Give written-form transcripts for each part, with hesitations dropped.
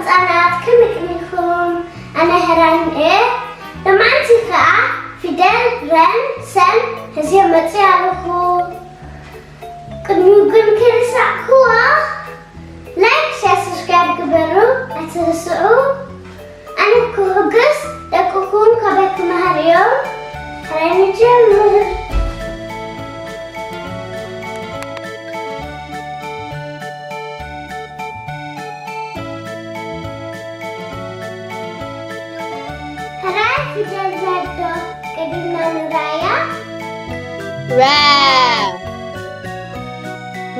ህፃናት ከመቅኒኹም ኣነ ህራን እየ ለማዓንቲ ከዓ ፊደል ረን ሰን ህዝዮ መፅኡ ኣለኹ ቅድሚኡ ግን ከይርሳዕክዎ ላይክ ሸር ሰብስክራይብ ግበሩ ኣይትርስዑ ኣነ ክህግስ ደቅኹም ከበይ ክመሃር እዮም ሕራይ ንጀምር Fidel Zado Kadina Nuraya Ra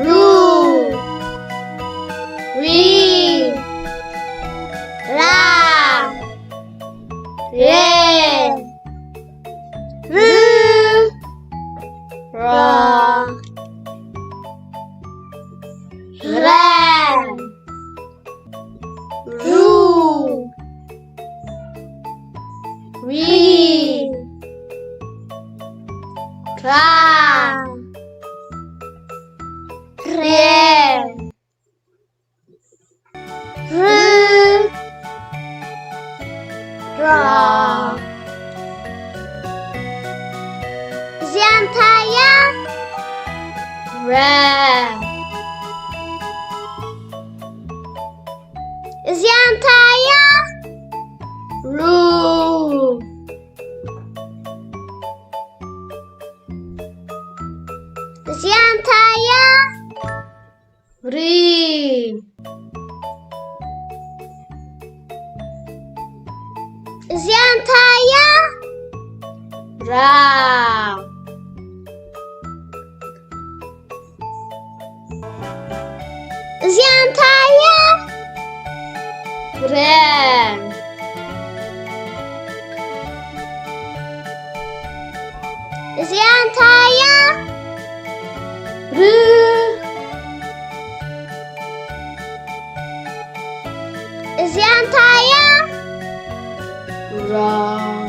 Ru Ri Ra Re Ru Ra Ra Ru Re Ra Re Ru Ra Ziantaya Ra Ziantaya Ru Ziantaya Ri Ziantaya Ra Ziantaya Re Ziantaya Ru Ziantaya Ra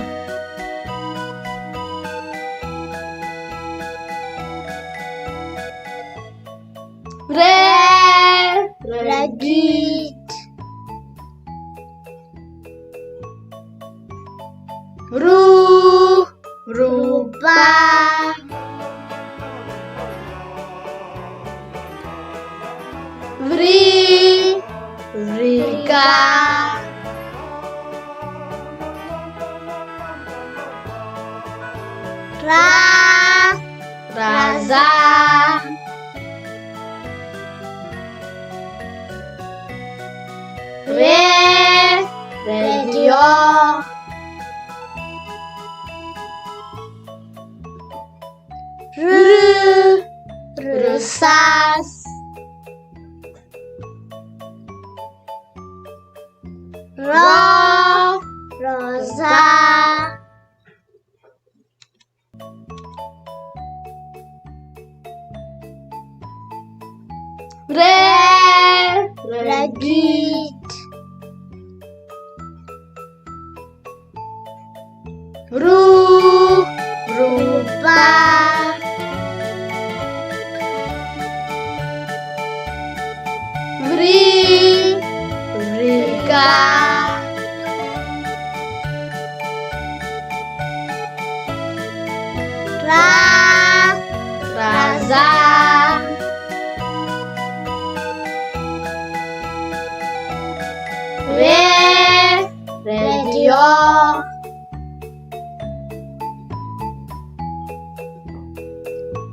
Re Regit Ru Rupa Vri Vrika Ra Raza Re Radio Ru Rusas Ra Rosa Re Regit Ru Rupa Vri Vrika Ra Raza Re Radio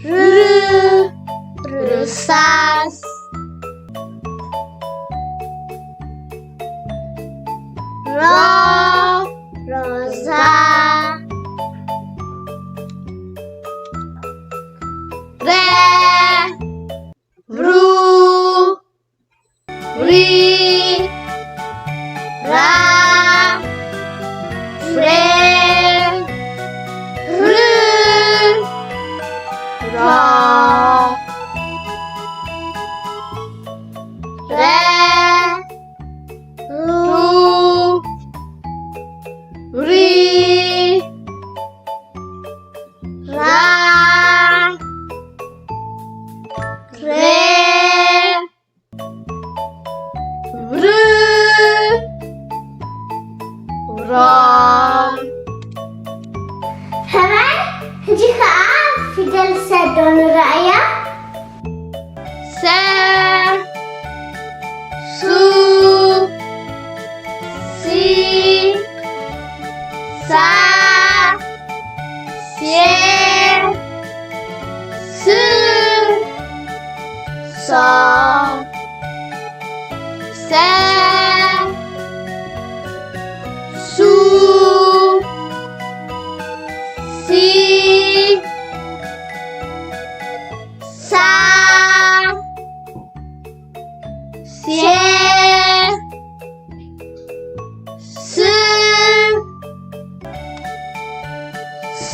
Ru Rusas Ra Rosa Re Ru Ri Ra Re Ru Ra Re Ru Ri Ra Re Ru ሶ ሰ ሱ ሲ ሳ ሴ ስ ሶ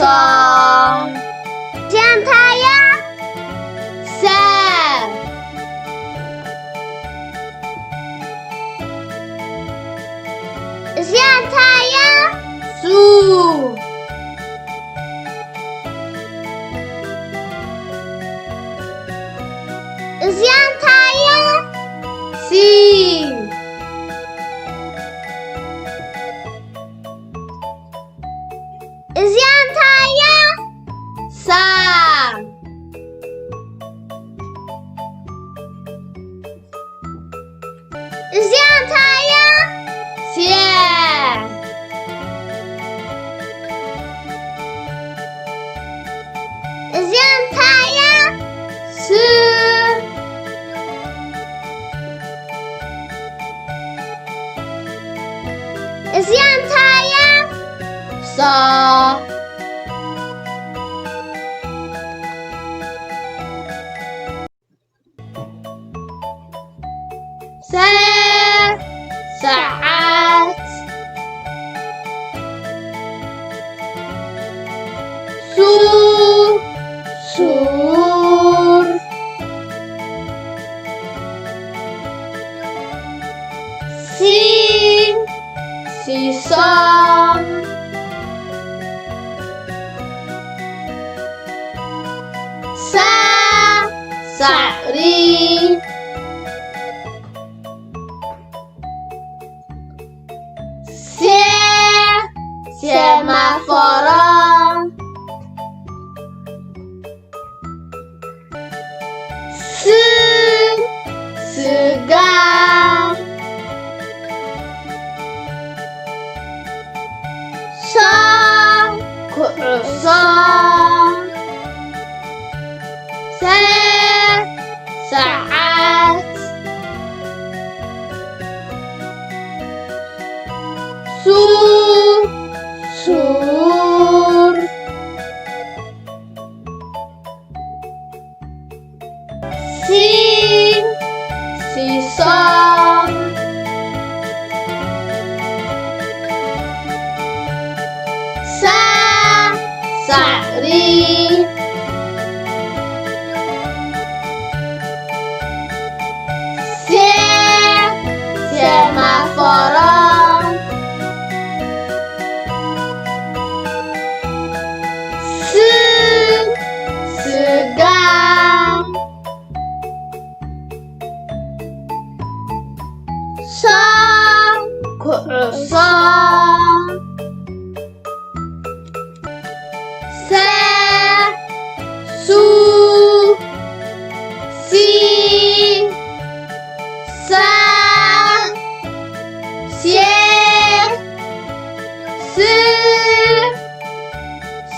ጃንታያ ሰ ጃንታያ ሱ ጃንታያ ሲ ጃንታያ ሳ ጃንታያ ሴ ጃንታያ ስ ጃንታያ ሶ ሰ ሰዓት ሱ ሱር ሲ ሲሶ ሳ ሳዕሪ ሴ ሴማፎሮ ስ ስጋ ሶ ኩዕሶ ሰ ሰዓት ሱ ሱር ሲ ሲሶ ሳ ሳዕሪ ሴ ሴማፎሮ ስ ስጋ ሶ ኩዕሶ ሰ ሱ ሲ ሳ ሴ ስ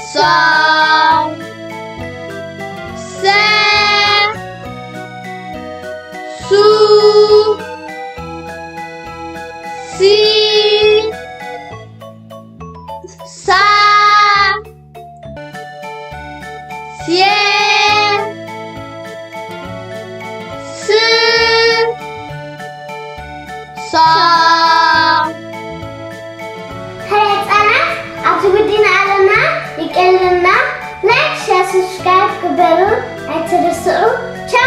ሶ ሰ ሱ ሲ ሳ ሴ ስ ሶ ህፃናት ኣብዚ ጉዲና ኣለና ይቀልልና ላይክ ሸር ሰብስክራይብ ክበሉ ኣይትርስዑ ቻው